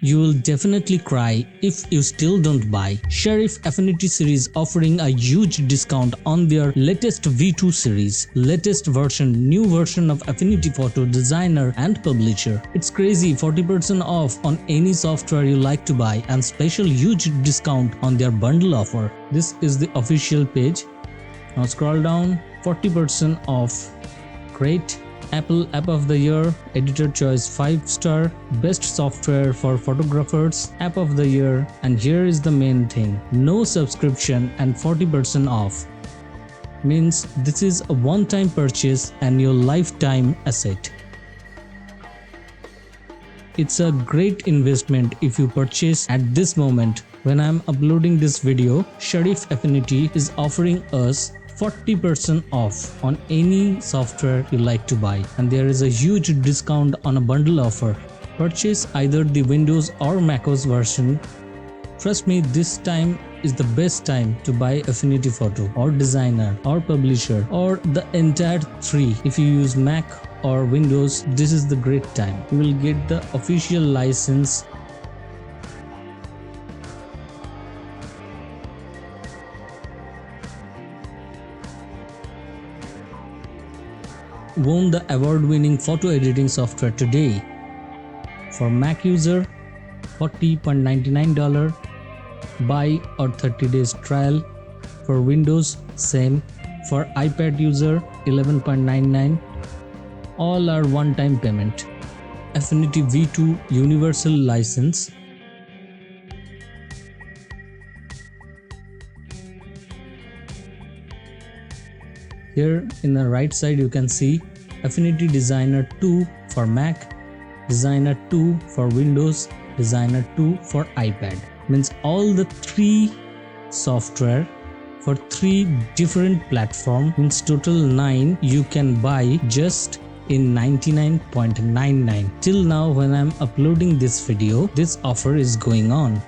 You will definitely cry if you still don't buy. Sheriff Affinity series offering a huge discount on their latest V2 series. Latest version, new version of Affinity Photo, designer and publisher. It's crazy, 40% off on any software you like to buy and special huge discount on their bundle offer. This is the official page. Now scroll down, 40% off. Great. Apple App of the Year, Editor Choice 5-star, Best Software for Photographers, App of the Year, and here is the main thing, no subscription and 40% off. Means this is a one-time purchase and your lifetime asset. It's a great investment if you purchase at this moment. When I'm uploading this video, Sheriff Affinity is offering us 40% off on any software you like to buy, and there is a huge discount on a bundle offer. Purchase either the Windows or macOS version. Trust me, this time is the best time to buy Affinity Photo or Designer or Publisher or the entire three. If you use Mac or Windows, this is the great time. You will get the official license. Won the award-winning photo editing software today. For Mac user, $40.99 buy or 30 days trial. For Windows, same. For iPad user, $11.99. All are one-time payment. Affinity V2 Universal License. Here in the right side you can see Affinity Designer 2 for Mac, Designer 2 for Windows, Designer 2 for iPad. Means all the three software for three different platforms, means total 9 you can buy just in 99.99. Till now when I'm uploading this video, this offer is going on.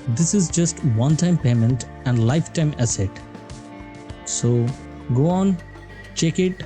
This is just one-time payment and lifetime asset. So go on, check it,